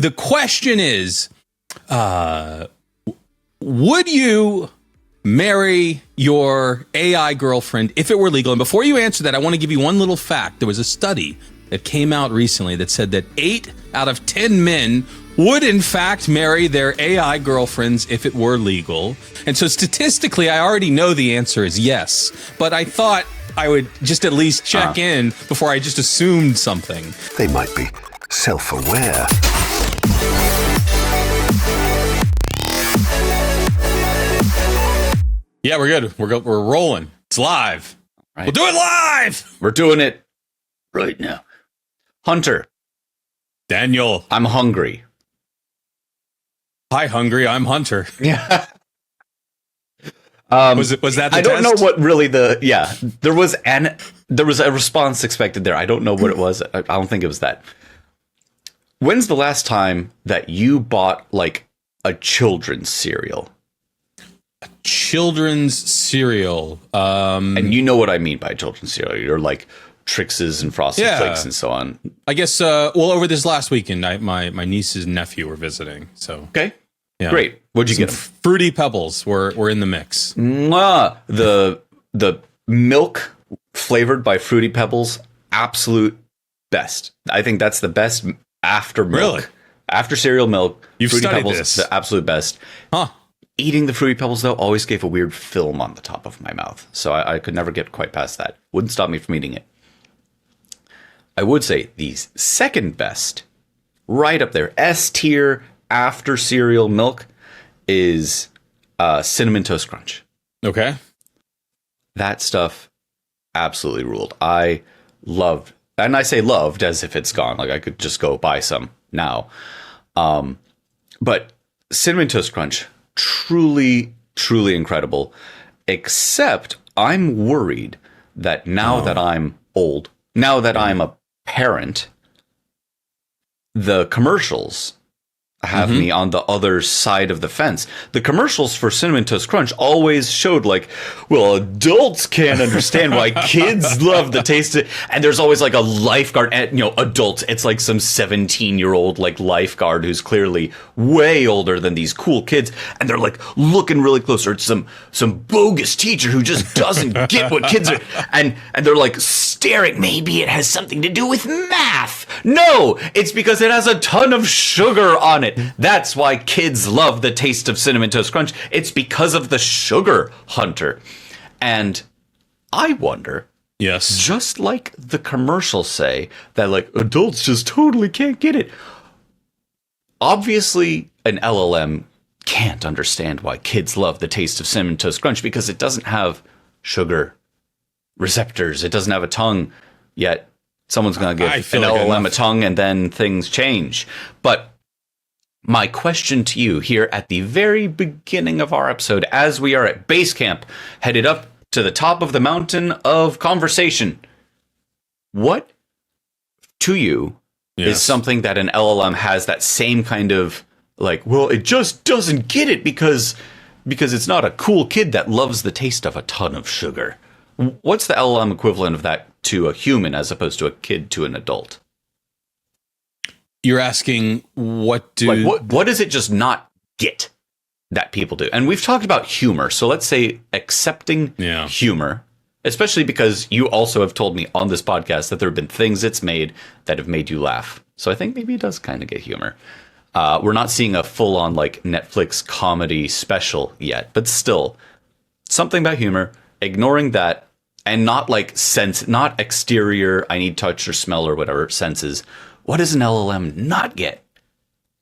The question is, would you marry your AI girlfriend if it were legal? And before you answer that, I want to give you one little fact. There was a study that came out recently that said that 8 out of 10 men would in fact marry their AI girlfriends if it were legal. And so statistically, I already know the answer is yes, but I thought I would just at least check in before I just assumed something. They might be self-aware. Yeah, we're good. We're rolling. It's live. Right. We'll do it live. We're doing it right now. Hunter. Daniel. I'm hungry. Hi, hungry. I'm Hunter. Yeah. Was that the I don't test? know what really there was a response expected there. I don't know what it was. I don't think it was that. When's the last time that you bought like a children's cereal? A children's cereal. And you know what I mean by children's cereal. You're like Trixes and Frosted Flakes and so on. I guess, over this last weekend, my nieces and nephew were visiting. So okay, yeah. Great. What'd you get them? Fruity Pebbles were in the mix. The milk flavored by Fruity Pebbles, absolute best. I think that's the best after milk. Really? After cereal milk, You've Fruity studied Pebbles this. is the absolute best. Huh. Eating the Fruity Pebbles, though, always gave a weird film on the top of my mouth. So I could never get quite past that. Wouldn't stop me from eating it. I would say the second best, right up there, S tier after cereal milk, is Cinnamon Toast Crunch. Okay. That stuff absolutely ruled. I loved, and I say loved as if it's gone. Like I could just go buy some now. But Cinnamon Toast Crunch, truly, truly incredible. Except I'm worried that now that I'm old, now that I'm a parent, the commercials have me on the other side of the fence. The commercials for Cinnamon Toast Crunch always showed like, well, adults can't understand why kids love the taste of it. And there's always like a lifeguard, and adults. It's like some 17-year-old like lifeguard who's clearly way older than these cool kids. And they're like looking really close, or it's some bogus teacher who just doesn't get what kids are. And they're like staring. Maybe it has something to do with math. No, it's because it has a ton of sugar on it. That's why kids love the taste of Cinnamon Toast Crunch. It's because of the sugar, Hunter. And I wonder, yes, just like the commercials say, that like adults just totally can't get it. Obviously, an LLM can't understand why kids love the taste of Cinnamon Toast Crunch because it doesn't have sugar receptors. It doesn't have a tongue yet. Someone's going to give an LLM a tongue and then things change. But my question to you here at the very beginning of our episode, as we are at base camp, headed up to the top of the mountain of conversation, what to you is something that an LLM has that same kind of like, well, it just doesn't get it because it's not a cool kid that loves the taste of a ton of sugar. What's the LLM equivalent of that to a human as opposed to a kid to an adult? You're asking what does it just not get that people do? And we've talked about humor. So let's say accepting humor, especially because you also have told me on this podcast that there have been things it's made that have made you laugh. So I think maybe it does kind of get humor. We're not seeing a full on like Netflix comedy special yet, but still something about humor, ignoring that and not like not exterior, I need touch or smell or whatever senses. What does an LLM not get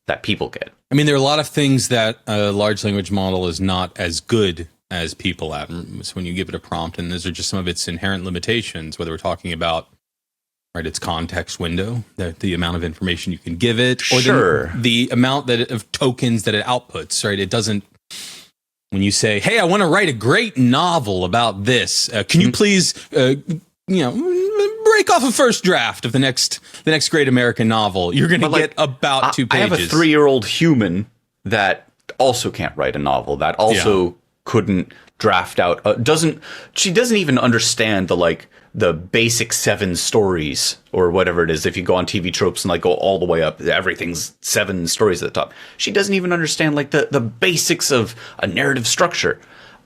that people get? I mean, there are a lot of things that a large language model is not as good as people at. So when you give it a prompt, and those are just some of its inherent limitations, whether we're talking about its context window, the amount of information you can give it, or the amount of tokens that it outputs, right? It doesn't, when you say, hey, I want to write a great novel about this, can you please, break off a first draft of the next great American novel, you're going to get about 2 pages. I have a 3-year-old human that also can't write a novel, that also couldn't draft out, she doesn't even understand the basic 7 stories or whatever it is. If you go on TV tropes and like go all the way up, everything's 7 stories at the top. She doesn't even understand like the basics of a narrative structure.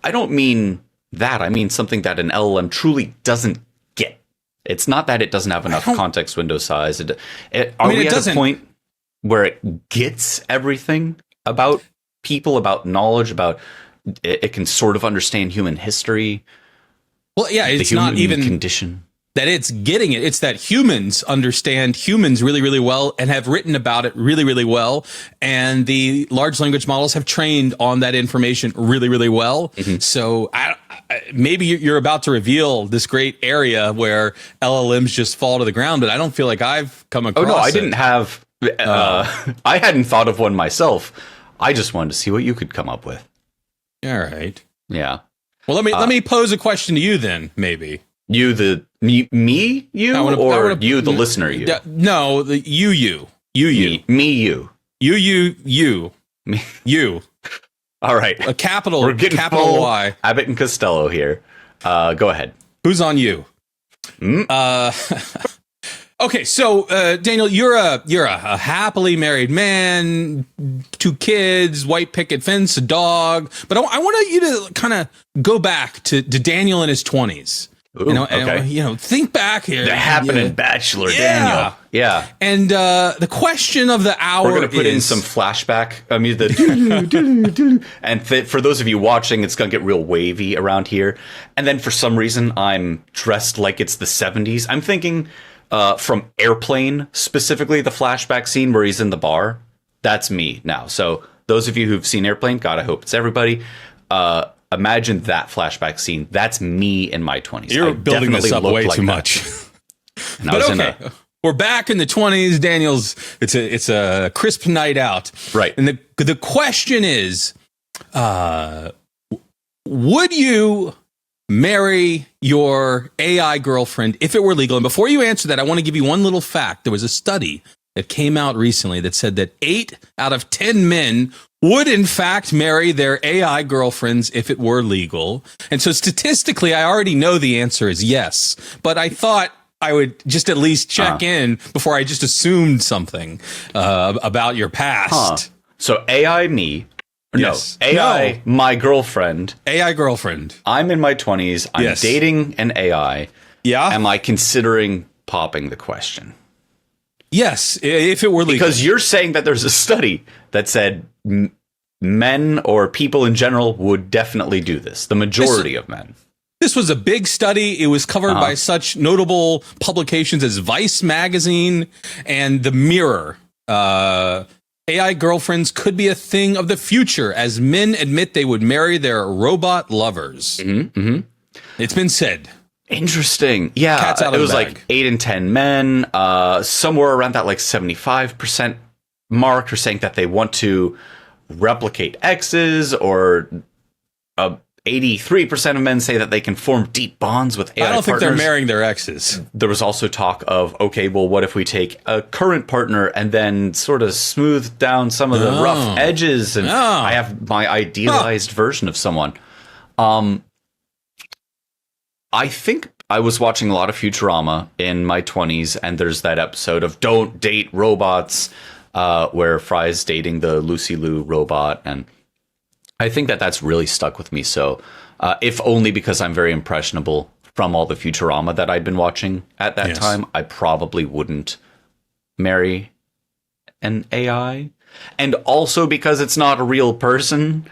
I don't mean that. I mean something that an LLM truly doesn't get. It's not that it doesn't have enough context window size. Are we at a point where it gets everything about people, about knowledge, about it can sort of understand human history? Well, yeah, it's not even condition that it's getting it. It's that humans understand humans really, really well and have written about it really, really well. And the large language models have trained on that information really, really well. Mm-hmm. So maybe you're about to reveal this great area where LLMs just fall to the ground, but I don't feel like I've come across it. Oh, no, I didn't have... I hadn't thought of one myself. I just wanted to see what you could come up with. All right. Yeah. Well, let me pose a question to you then, me, you, the listener, you? No, you. Me. You. All right. A capital, We're getting capital full Y. Abbott and Costello here. Go ahead. Who's on you? Okay, so Daniel, you're a happily married man, 2 kids, white picket fence, a dog. But I want you to kind of go back to Daniel in his 20s. Ooh, and, think back here. The happening bachelor, Daniel. Yeah. And the question of the hour We're going to put in some flashback. I mean, and for those of you watching, it's going to get real wavy around here. And then for some reason, I'm dressed like it's the 70s. I'm thinking... from Airplane, specifically the flashback scene where he's in the bar. That's me now. So those of you who've seen Airplane, God, I hope it's everybody. Imagine that flashback scene. That's me in my 20s. You're building this up way too much. But okay, we're back in the 20s. Daniel's. It's a crisp night out, right? And the question is, would you marry your AI girlfriend if it were legal? And before you answer that, I want to give you one little fact. There was a study that came out recently that said that 8 out of 10 men would in fact marry their AI girlfriends if it were legal. And so statistically, I already know the answer is yes, but I thought I would just at least check in before I just assumed something about your past. So AI me. Yes. No, AI, my girlfriend. AI girlfriend. I'm in my 20s. I'm dating an AI. Yeah. Am I considering popping the question? Yes, if it were legal. Because you're saying that there's a study that said men or people in general would definitely do this. The majority of men. This was a big study. It was covered by such notable publications as Vice magazine and The Mirror. AI girlfriends could be a thing of the future as men admit they would marry their robot lovers. Mm-hmm, mm-hmm. It's been said. Interesting. Yeah, it was like 8 in 10 men, somewhere around that like 75% mark, are saying that they want to replicate exes, or 83% of men say that they can form deep bonds with AI partners. I don't think they're marrying their exes. There was also talk of, okay, well, what if we take a current partner and then sort of smooth down some of the rough edges, and I have my idealized version of someone. I think I was watching a lot of Futurama in my 20s, and there's that episode of Don't Date Robots, where Fry's dating the Lucy Liu robot, and I think that that's really stuck with me. So, if only because I'm very impressionable from all the Futurama that I'd been watching at that time, I probably wouldn't marry an AI. And also because it's not a real person.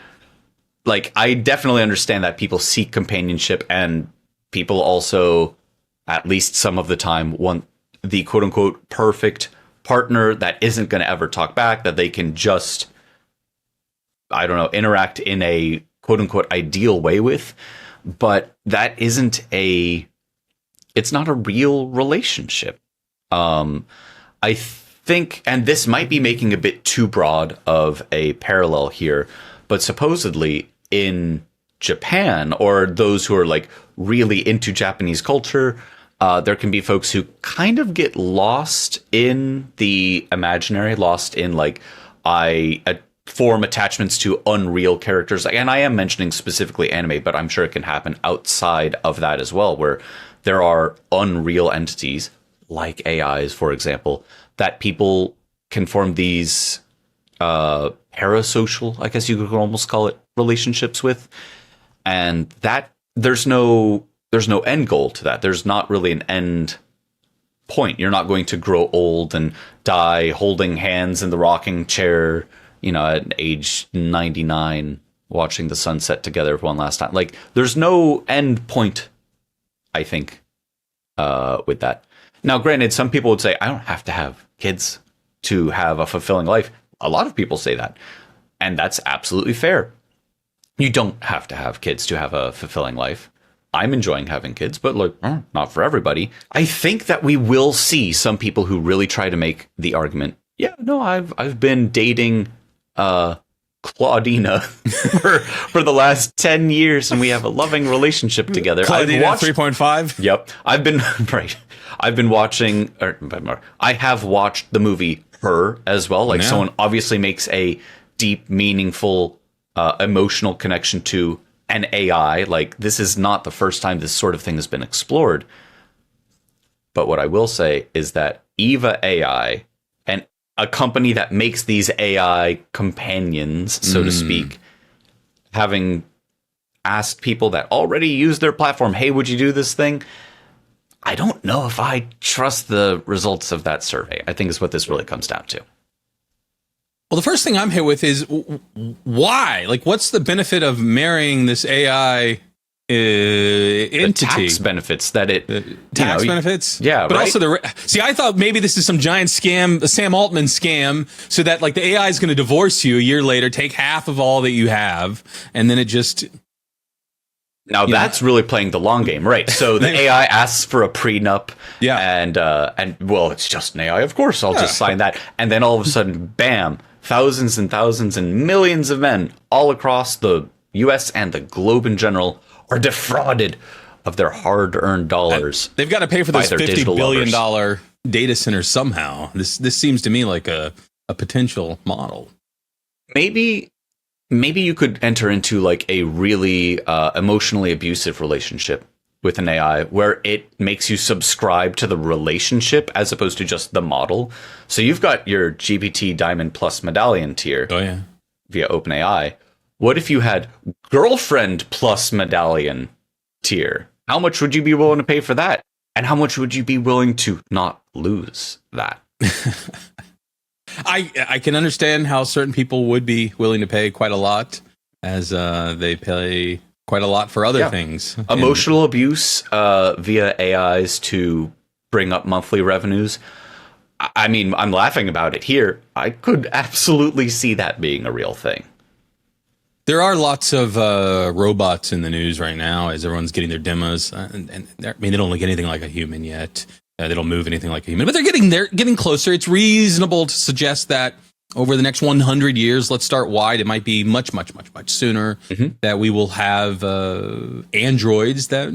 Like, I definitely understand that people seek companionship, and people also, at least some of the time, want the quote-unquote perfect partner that isn't going to ever talk back, that they can just, I don't know, interact in a quote-unquote ideal way with. But that isn't it's not a real relationship. I think, and this might be making a bit too broad of a parallel here, but supposedly in Japan, or those who are like really into Japanese culture, there can be folks who kind of get lost in the imaginary, lost in like, I form attachments to unreal characters. And I am mentioning specifically anime, but I'm sure it can happen outside of that as well, where there are unreal entities like AIs, for example, that people can form these parasocial, I guess you could almost call it, relationships with. And that there's no end goal to that. There's not really an end point. You're not going to grow old and die holding hands in the rocking chair, at age 99, watching the sunset together one last time. Like, there's no end point, I think, with that. Now, granted, some people would say, I don't have to have kids to have a fulfilling life. A lot of people say that. And that's absolutely fair. You don't have to have kids to have a fulfilling life. I'm enjoying having kids, but not for everybody. I think that we will see some people who really try to make the argument, yeah, no, I've been dating Claudina for the last 10 years, and we have a loving relationship together. Claudina 3.5? Yep. I've been watching, I have watched the movie Her as well. Like, someone obviously makes a deep, meaningful, emotional connection to an AI. Like, this is not the first time this sort of thing has been explored. But what I will say is that Eva AI, and a company that makes these AI companions, so to speak, having asked people that already use their platform, hey, would you do this thing? I don't know if I trust the results of that survey, I think is what this really comes down to. Well, the first thing I'm hit with is why? Like, what's the benefit of marrying this AI entity? The tax benefits that it... tax benefits? Yeah, but right? also see, I thought maybe this is some giant scam, a Sam Altman scam, so that like the AI is going to divorce you a year later, take half of all that you have, and then it just... Now that's really playing the long game, right? So the AI asks for a prenup, and well, it's just an AI, of course. I'll just sign that, and then all of a sudden, bam! Thousands and thousands and millions of men all across the U.S. and the globe in general are defrauded of their hard-earned dollars. They've got to pay for those $50 billion data centers somehow. This seems to me like a potential model. Maybe you could enter into like a really emotionally abusive relationship with an AI where it makes you subscribe to the relationship as opposed to just the model. So you've got your GPT Diamond Plus Medallion tier via OpenAI. What if you had Girlfriend Plus Medallion tier? How much would you be willing to pay for that? And how much would you be willing to not lose that? I can understand how certain people would be willing to pay quite a lot, as they pay quite a lot for other things. Emotional abuse via AIs to bring up monthly revenues. I mean, I'm laughing about it here. I could absolutely see that being a real thing. There are lots of robots in the news right now as everyone's getting their demos. And I mean, they don't look anything like a human yet. They don't move anything like a human, but they're getting closer. It's reasonable to suggest that over the next 100 years, let's start wide. It might be much, much, much, much sooner that we will have androids that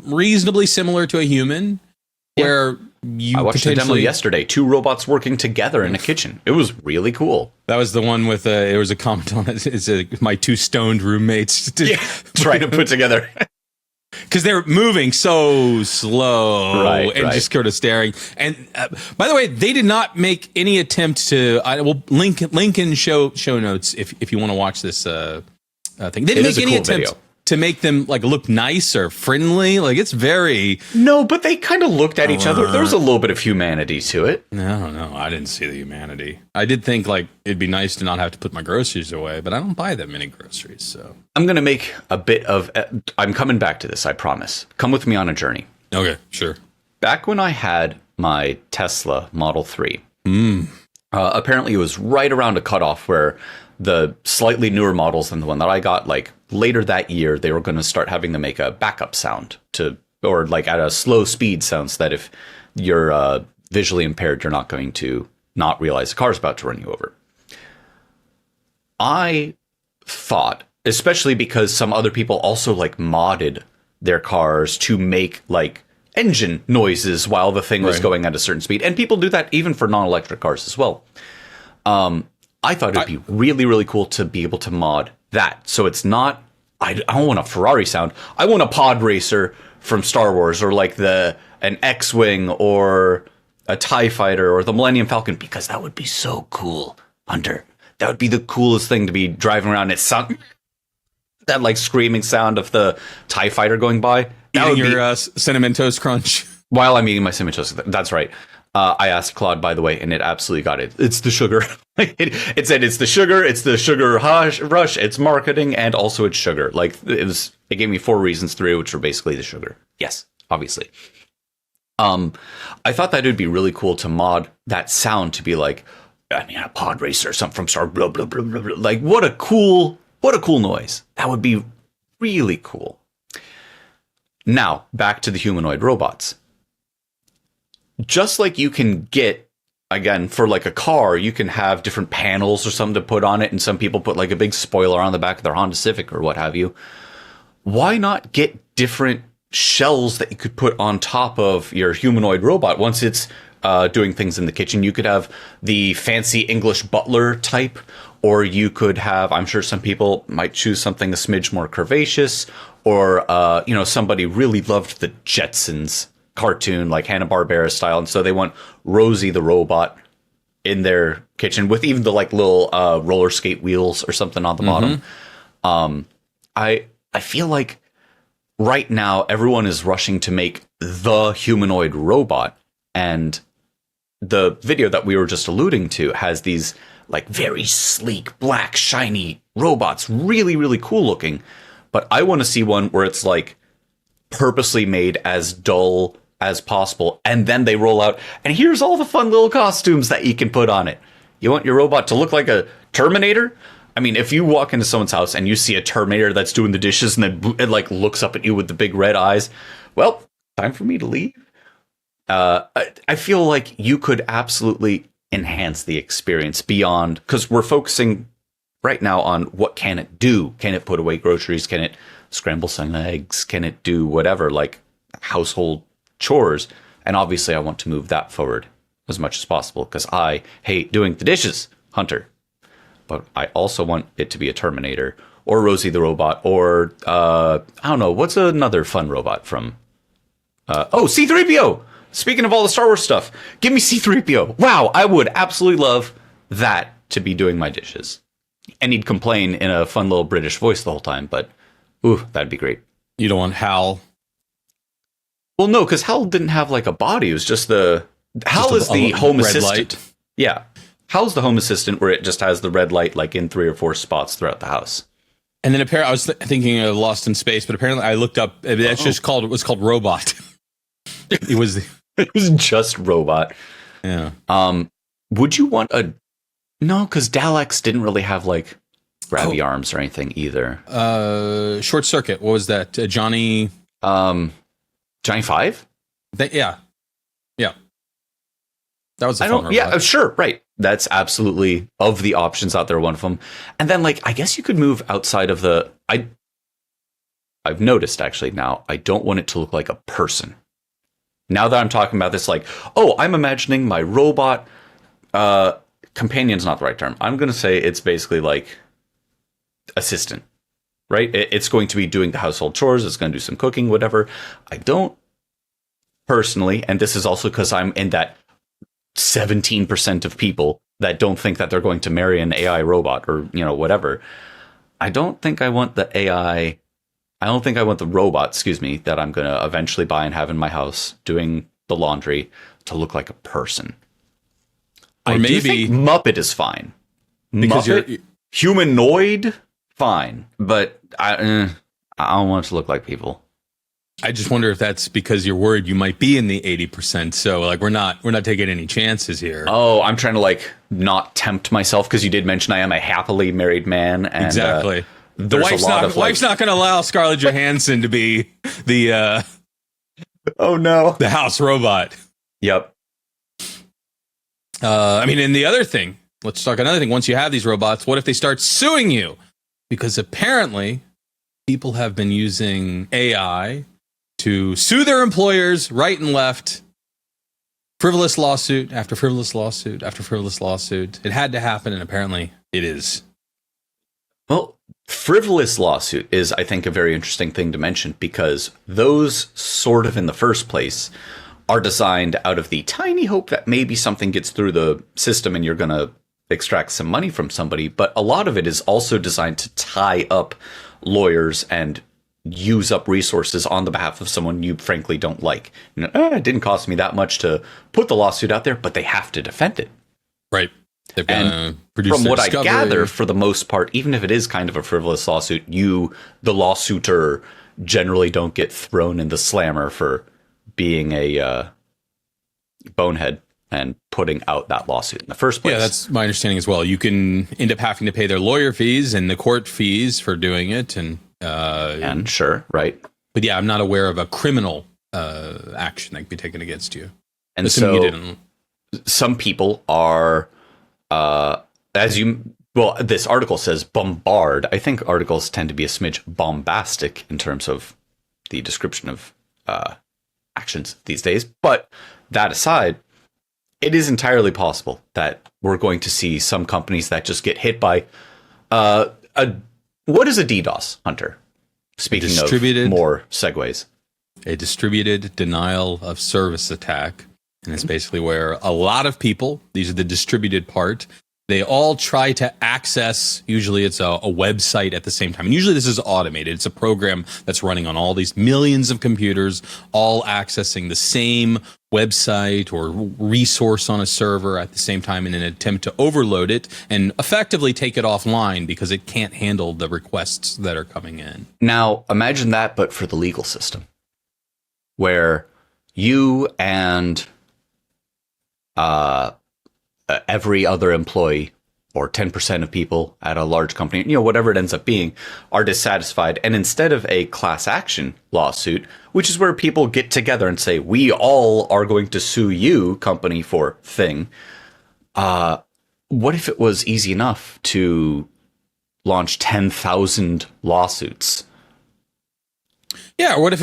reasonably similar to a human, where you I watched the demo yesterday. 2 robots working together in a kitchen. It was really cool. That was the one with there was a comment on it. It's my 2 stoned roommates trying to put together. Because they're moving so slow just sort of staring. And by the way, they did not make any attempt to. I will link in show notes if you want to watch this thing. They didn't make any attempt to make them like look nice or friendly. Like, it's very but they kind of looked at each other. There was a little bit of humanity to it. No, I didn't see the humanity. I did think like it'd be nice to not have to put my groceries away, but I don't buy that many groceries. So I'm gonna make a bit of. I'm coming back to this. I promise. Come with me on a journey. Okay, sure. Back when I had my Tesla Model 3, apparently it was right around a cutoff where the slightly newer models than the one that I got, like later that year, they were going to start having to make a backup sound or like at a slow speed sound, so that if you're visually impaired, you're not going to not realize the car's about to run you over. I thought, especially because some other people also like modded their cars to make like engine noises while the thing was going at a certain speed. And people do that even for non-electric cars as well. I thought it'd be really, really cool to be able to mod that. So it's not, I don't want a Ferrari sound. I want a pod racer from Star Wars, or like an X-Wing, or a TIE Fighter, or the Millennium Falcon, because that would be so cool, Hunter. That would be the coolest thing to be driving around. It's that like screaming sound of the TIE Fighter going by. That Eating your Cinnamon Toast Crunch. While I'm eating my Cinnamon Toast. That's right. I asked Claude, by the way, and it absolutely got it. It's the sugar. It said it's the sugar. It's the sugar rush. It's marketing, and also it's sugar. Like it gave me 4 reasons, 3 which were basically the sugar. Yes, obviously. I thought that it would be really cool to mod that sound to be like, I mean, a pod racer or something from Star. Blah, blah, blah, blah, blah. Like what a cool noise. That would be really cool. Now back to the humanoid robots. Just like you can get, again, for like a car, you can have different panels or something to put on it, and some people put like a big spoiler on the back of their Honda Civic or what have you. Why not get different shells that you could put on top of your humanoid robot once it's doing things in the kitchen? You could have the fancy English butler type, or you could have, I'm sure some people might choose something a smidge more curvaceous, or, somebody really loved the Jetsons cartoon, like Hanna-Barbera style, and so they want Rosie the robot in their kitchen with even the like little roller skate wheels or something on the bottom. I feel like right now everyone is rushing to make the humanoid robot, and the video that we were just alluding to has these like very sleek, black, shiny robots, really, really cool looking. But I want to see one where it's like purposely made as dull as possible, and then they roll out, and here's all the fun little costumes that you can put on it. You want your robot to look like a Terminator? I mean, if you walk into someone's house and you see a Terminator that's doing the dishes and then it like looks up at you with the big red eyes, well, time for me to leave. I feel like you could absolutely enhance the experience beyond, because we're focusing right now on what can it do. Can it put away groceries? Can it scramble some eggs? Can it do whatever, like household chores? And obviously I want to move that forward as much as possible, because I hate doing the dishes, Hunter. But I also want it to be a Terminator, or Rosie the robot, or I don't know, what's another fun robot from C-3PO. Speaking of all the Star Wars stuff, give me C-3PO. Wow, I would absolutely love that to be doing my dishes. And he'd complain in a fun little British voice the whole time, but ooh, that'd be great. You don't want Hal? Well, no, because Hal didn't have like a body. It was just Hal is the home assistant. Light. Yeah. Hal's the home assistant, where it just has the red light like in 3 or 4 spots throughout the house. And then apparently I was thinking of Lost in Space, but apparently I looked up, that's just called, it was called Robot. It was just Robot. Yeah. Would you want no, because Daleks didn't really have like grabby arms or anything either. Short Circuit. What was that? Johnny 5? Yeah. That was a fun robot. Yeah, sure, right. That's absolutely, of the options out there, one of them. And then, like, I guess you could move outside of I've noticed, actually, now, I don't want it to look like a person. Now that I'm talking about this, like, I'm imagining my robot, companion's not the right term. I'm going to say it's basically like assistant, right? It's going to be doing the household chores. It's going to do some cooking, whatever. I don't personally, and this is also because I'm in that 17% of people that don't think that they're going to marry an AI robot or, whatever. I don't think I want the AI. I don't think I want the robot, that I'm going to eventually buy and have in my house doing the laundry to look like a person. Or maybe think Muppet is fine. Because Muppet, humanoid, fine. But I don't want it to look like people. I just wonder if that's because you're worried you might be in the 80%. So like we're not taking any chances here. Oh, I'm trying to like not tempt myself, because you did mention I am a happily married man. And, exactly. The wife's not going to allow Scarlett Johansson to be the oh no, the house robot. Yep. And the other thing, let's talk another thing. Once you have these robots, what if they start suing you? Because apparently people have been using AI to sue their employers right and left Frivolous lawsuit after frivolous lawsuit after frivolous lawsuit. It had to happen, and apparently it is. Well, frivolous lawsuit is, I think, a very interesting thing to mention because those sort of in the first place are designed out of the tiny hope that maybe something gets through the system and you're going to extract some money from somebody. But a lot of it is also designed to tie up lawyers and use up resources on the behalf of someone you frankly don't like. It didn't cost me that much to put the lawsuit out there, but they have to defend it. Right. They've got to produce from what discovery. I gather, for the most part, even if it is kind of a frivolous lawsuit, the lawsuiter, generally don't get thrown in the slammer for being a bonehead and putting out that lawsuit in the first place. Yeah, that's my understanding as well. You can end up having to pay their lawyer fees and the court fees for doing it, and sure, right. But yeah, I'm not aware of a criminal action that can be taken against you. And assuming so you didn't. Some people are, this article says bombard. I think articles tend to be a smidge bombastic in terms of the description of actions these days. But that aside, it is entirely possible that we're going to see some companies that just get hit by what is a DDoS, Hunter? Speaking of more segues. A distributed denial of service attack. And it's basically where a lot of people, these are the distributed part, they all try to access, usually it's a website at the same time. And usually this is automated. It's a program that's running on all these millions of computers, all accessing the same website or resource on a server at the same time in an attempt to overload it and effectively take it offline because it can't handle the requests that are coming in. Now, imagine that, but for the legal system, where you and every other employee or 10% of people at a large company, whatever it ends up being, are dissatisfied. And instead of a class action lawsuit, which is where people get together and say, we all are going to sue you, company, for thing. What if it was easy enough to launch 10,000 lawsuits? Yeah, or what if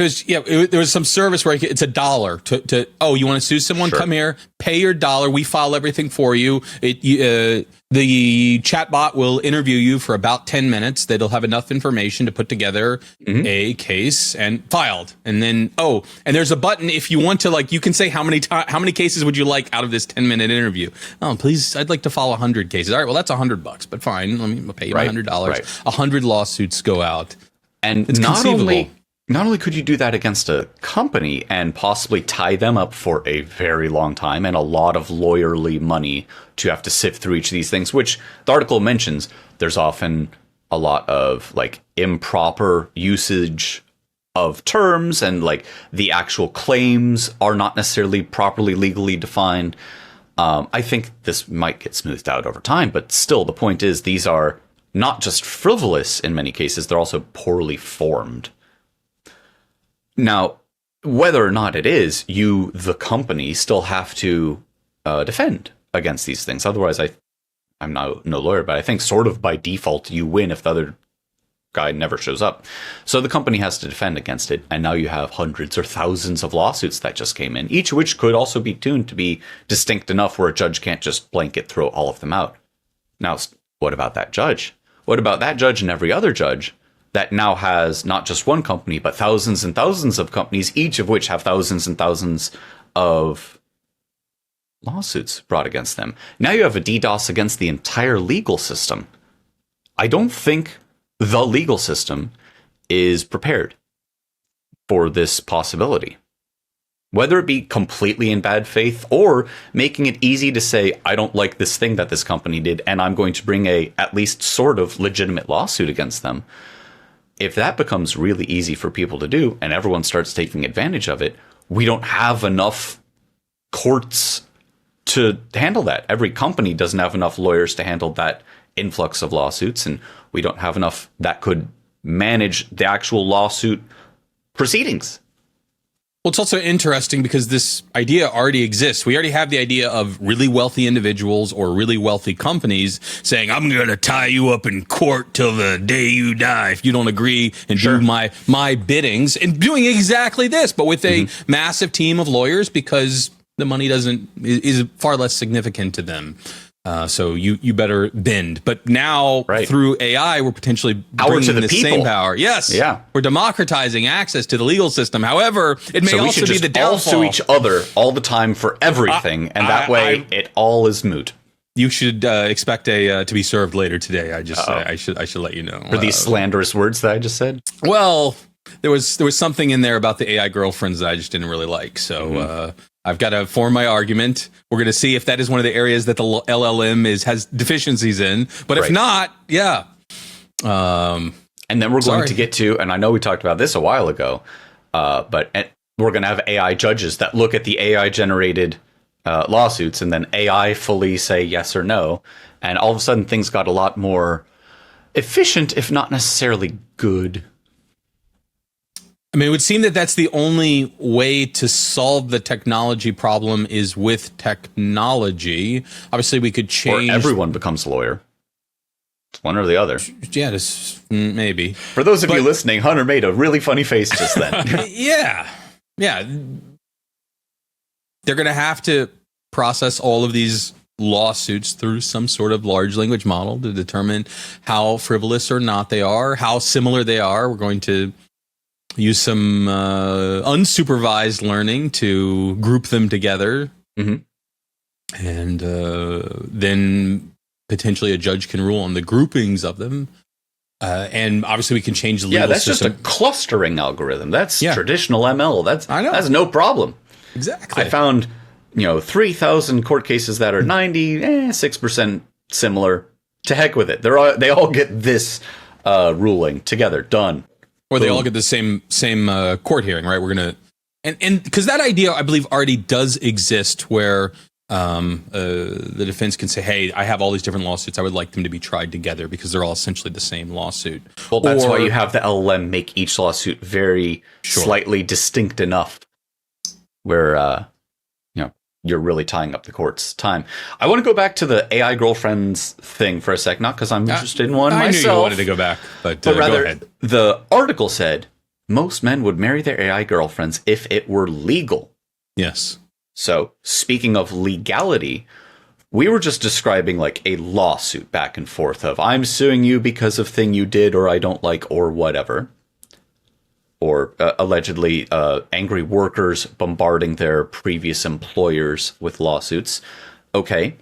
there was some service where it's $1 to you want to sue someone? Sure. Come here, pay your $1. We file everything for you. The chatbot will interview you for about 10 minutes. They'll have enough information to put together a case and filed. And then, and there's a button if you want to, you can say how many cases would you like out of this 10-minute interview? Oh, please, I'd like to file 100 cases. All right, well, that's $100, but fine. Let me pay you $100. Right. 100 lawsuits go out. And it's not only could you do that against a company and possibly tie them up for a very long time and a lot of lawyerly money to have to sift through each of these things, which the article mentions, there's often a lot of improper usage of terms and the actual claims are not necessarily properly legally defined. I think this might get smoothed out over time, but still the point is these are not just frivolous in many cases, they're also poorly formed. Now, whether or not it is, you, the company, still have to defend against these things. Otherwise, I'm no lawyer, but I think sort of by default, you win if the other guy never shows up. So the company has to defend against it. And now you have hundreds or thousands of lawsuits that just came in, each of which could also be tuned to be distinct enough where a judge can't just blanket throw all of them out. Now, what about that judge? What about that judge and every other judge that now has not just one company, but thousands and thousands of companies, each of which have thousands and thousands of lawsuits brought against them? Now you have a DDoS against the entire legal system. I don't think the legal system is prepared for this possibility. Whether it be completely in bad faith or making it easy to say, I don't like this thing that this company did, and I'm going to bring a at least sort of legitimate lawsuit against them. If that becomes really easy for people to do and everyone starts taking advantage of it, we don't have enough courts to handle that. Every company doesn't have enough lawyers to handle that influx of lawsuits, and we don't have enough that could manage the actual lawsuit proceedings. Well, it's also interesting because this idea already exists. We already have the idea of really wealthy individuals or really wealthy companies saying, I'm going to tie you up in court till the day you die if you don't agree and do my biddings, and doing exactly this, but with a massive team of lawyers because the money is far less significant to them. So you better bend. But now through AI, we're potentially bringing the same power. Yes. Yeah. We're democratizing access to the legal system. However, it may also be the downfall. So we should just all sue each other all the time for everything. And that way it all is moot. You should expect to be served later today. I should let you know. For these slanderous words that I just said? Well, there was something in there about the AI girlfriends that I just didn't really like. So I've got to form my argument. We're going to see if that is one of the areas that the LLM has deficiencies in. But if not, yeah. And then we're going to get to, and I know we talked about this a while ago, but we're going to have AI judges that look at the AI generated lawsuits and then AI fully say yes or no. And all of a sudden things got a lot more efficient, if not necessarily good. I mean, it would seem that that's the only way to solve the technology problem is with technology. Obviously, we could change. Or everyone becomes a lawyer. It's one or the other. Yeah, maybe. For those of you listening, Hunter made a really funny face just then. Yeah. They're going to have to process all of these lawsuits through some sort of large language model to determine how frivolous or not they are, how similar they are. We're going to use some unsupervised learning to group them together. Mm-hmm. And then potentially a judge can rule on the groupings of them. And obviously we can change the legal system. Yeah, that's just a clustering algorithm. That's traditional ML. That's no problem. Exactly. I found, 3,000 court cases that are 96% similar. To heck with it. They all get this ruling together. Done. Or they all get the same court hearing, right? We're going to, and because that idea, I believe, already does exist where the defense can say, hey, I have all these different lawsuits. I would like them to be tried together because they're all essentially the same lawsuit. Well, that's why you have the LLM make each lawsuit very slightly distinct enough where, you're really tying up the court's time. I want to go back to the AI girlfriends thing for a sec, not because I'm interested in one myself. I knew you wanted to go back, but rather, go ahead. The article said most men would marry their AI girlfriends if it were legal. Yes. So, speaking of legality, we were just describing like a lawsuit back and forth of I'm suing you because of thing you did or I don't like or whatever. Or allegedly angry workers bombarding their previous employers with lawsuits. Okay.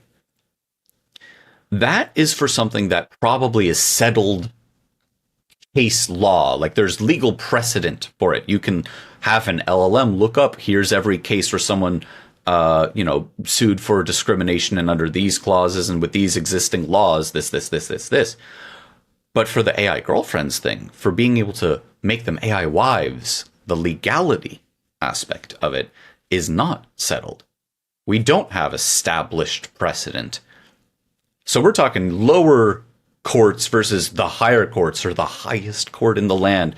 That is for something that probably is settled case law. Like there's legal precedent for it. You can have an LLM look up, here's every case where someone, sued for discrimination and under these clauses and with these existing laws, this. But for the AI girlfriends thing, for being able to make them AI wives, the legality aspect of it is not settled. We don't have established precedent. So we're talking lower courts versus the higher courts or the highest court in the land.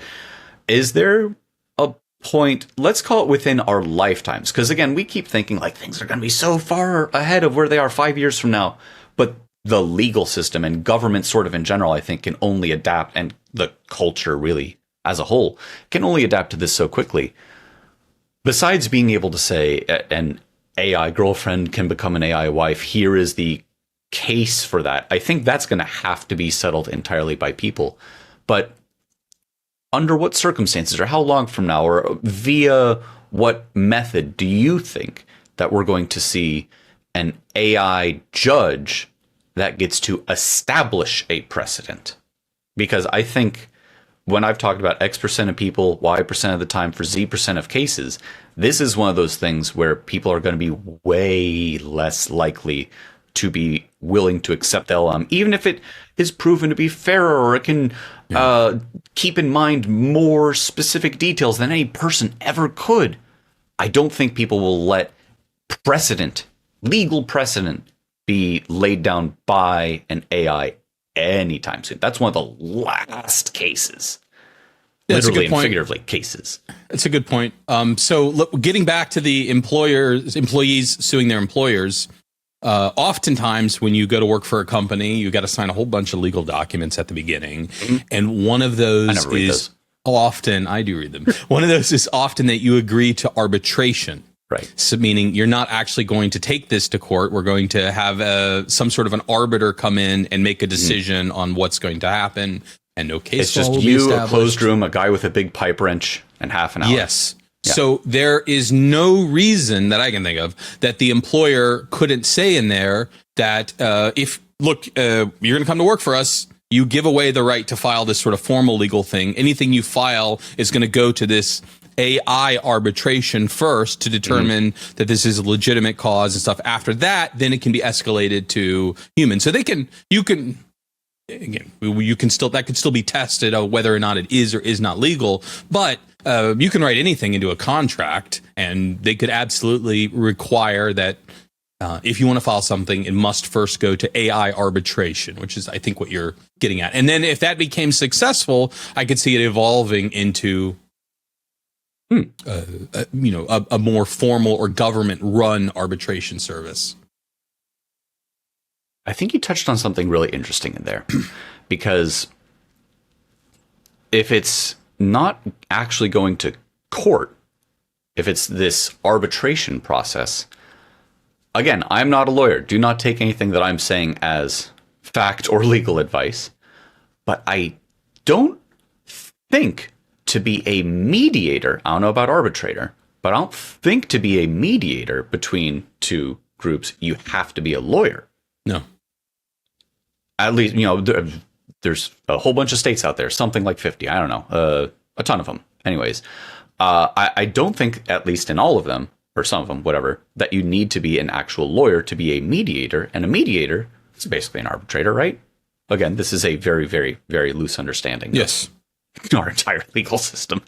Is there a point, let's call it within our lifetimes? Because again, we keep thinking like things are going to be so far ahead of where they are 5 years from now. But the legal system and government sort of in general, I think, can only adapt, and the culture really as a whole can only adapt to this so quickly. Besides being able to say an AI girlfriend can become an AI wife, here is the case for that. I think that's going to have to be settled entirely by people. But under what circumstances or how long from now or via what method do you think that we're going to see an AI judge that gets to establish a precedent? Because I think when I've talked about X% of people, Y% of the time for Z% of cases, this is one of those things where people are going to be way less likely to be willing to accept the LLM, even if it is proven to be fairer or it can keep in mind more specific details than any person ever could. I don't think people will let precedent, legal precedent, be laid down by an AI anytime soon. That's one of the last cases. Literally and figuratively cases. That's a good point. So look, getting back to the employees suing their employers, oftentimes when you go to work for a company, you got to sign a whole bunch of legal documents at the beginning. Mm-hmm. And one of those is often, I do read them. One of those is often that you agree to arbitration. Right. So meaning you're not actually going to take this to court. We're going to have some sort of an arbiter come in and make a decision on what's going to happen, and no case It's just law will be you, a established. closed room, a guy with a big pipe wrench, and half an hour. Yes. Yeah. So there is no reason that I can think of that the employer couldn't say in there that if you're going to come to work for us, you give away the right to file this sort of formal legal thing. Anything you file is going to go to this AI arbitration first to determine that this is a legitimate cause and stuff. After that, then it can be escalated to humans. So that can still be tested of whether or not it is or is not legal. But you can write anything into a contract, and they could absolutely require that if you want to file something, it must first go to AI arbitration, which is, I think, what you're getting at. And then if that became successful, I could see it evolving into a more formal or government-run arbitration service. I think you touched on something really interesting in there, because if it's not actually going to court, if it's this arbitration process, again, I'm not a lawyer. Do not take anything that I'm saying as fact or legal advice, but I don't think to be a mediator, I don't know about arbitrator, but I don't think to be a mediator between two groups, you have to be a lawyer. No. At least, there's a whole bunch of states out there, something like 50. I don't know, a ton of them. Anyways, I don't think, at least in all of them, or some of them, whatever, that you need to be an actual lawyer to be a mediator. And a mediator is basically an arbitrator, right? Again, this is a very, very, very loose understanding. Yes. Of our entire legal system.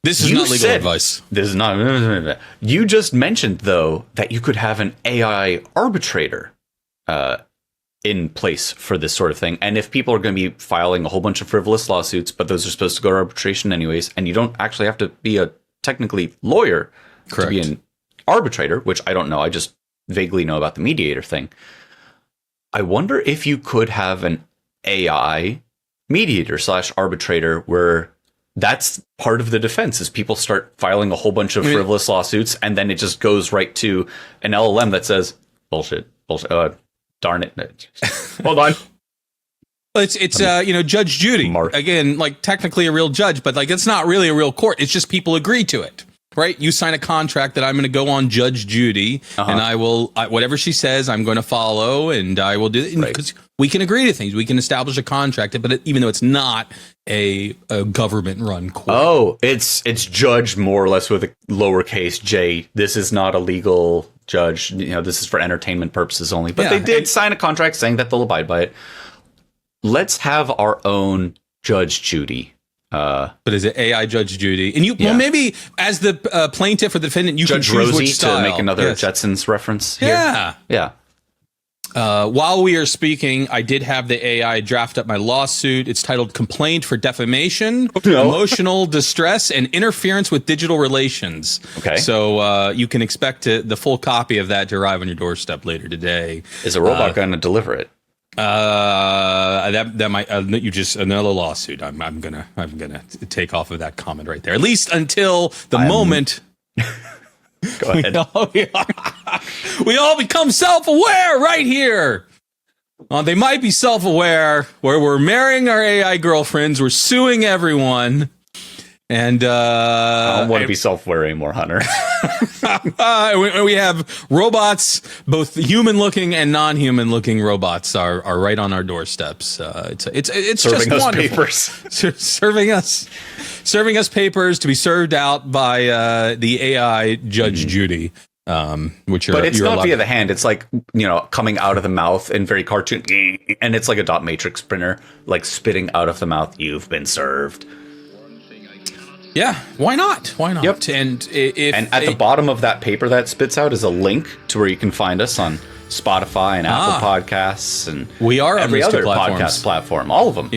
This is not legal advice. This is not. You just mentioned, though, that you could have an AI arbitrator in place for this sort of thing. And if people are going to be filing a whole bunch of frivolous lawsuits, but those are supposed to go to arbitration anyways, and you don't actually have to be a technically lawyer to be an arbitrator, which I don't know. I just vaguely know about the mediator thing. I wonder if you could have an AI mediator / arbitrator where that's part of the defense is people start filing a whole bunch of frivolous lawsuits, and then it just goes right to an LLM that says, bullshit, darn it. Hold on. It's Judge Judy. Again, like technically a real judge, but like it's not really a real court. It's just people agree to it, right? You sign a contract that I'm going to go on Judge Judy, and I will whatever she says, I'm going to follow, and I will do it because we can agree to things. We can establish a contract, but even though it's not a government-run court. Oh, it's judged more or less with a lowercase j. This is not a legal judge. This is for entertainment purposes only. But they did sign a contract saying that they'll abide by it. Let's have our own Judge Judy. But is it AI Judge Judy? And well, maybe as the plaintiff or the defendant, you Judge can choose Rosie which style. To make another Jetsons reference here. Yeah. While we are speaking, I did have the AI draft up my lawsuit. It's titled Complaint for Defamation, Emotional Distress, and Interference with Digital Relations. Okay. So you can expect the full copy of that to arrive on your doorstep later today. Is a robot going to deliver it? That might you just another lawsuit. I'm gonna take off of that comment right there. At least until the moment. Go ahead. We all become self-aware right here. They might be self-aware where we're marrying our AI girlfriends, we're suing everyone, and I don't want to be self-aware anymore, Hunter. we have robots, both human-looking and non-human-looking robots are right on our doorsteps. It's serving just us wonderful. Papers. serving us papers to be served out by the AI Judge Judy. But it's not via the hand. It's like coming out of the mouth in very cartoon, and it's like a dot matrix printer, like spitting out of the mouth. You've been served. Yeah, why not? Yep. And at the bottom of that paper that spits out is a link to where you can find us on Spotify and Apple Podcasts, and we are every on other platforms. Podcast platform. All of them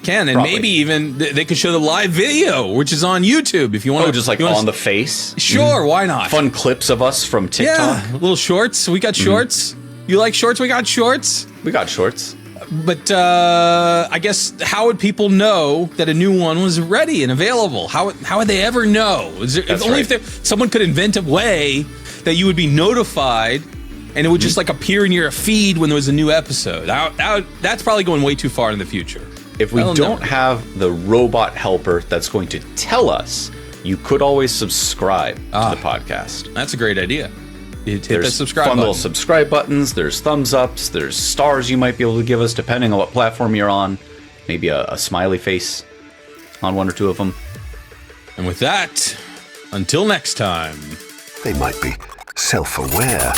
can, and maybe even they could show the live video, which is on YouTube if you want. Just like on the face. Sure, why not? Fun clips of us from TikTok. Yeah, little shorts. We got shorts. You like shorts? We got shorts. We got shorts. But I guess how would people know that a new one was ready and available? How would they ever know? If someone could invent a way that you would be notified and it would just like appear in your feed when there was a new episode. That's probably going way too far in the future. If we don't have the robot helper that's going to tell us, you could always subscribe to the podcast. That's a great idea. Hit that subscribe fun button. little subscribe buttons. There's thumbs ups. There's stars you might be able to give us depending on what platform you're on. Maybe a smiley face on one or two of them. And with that, until next time. They might be self-aware.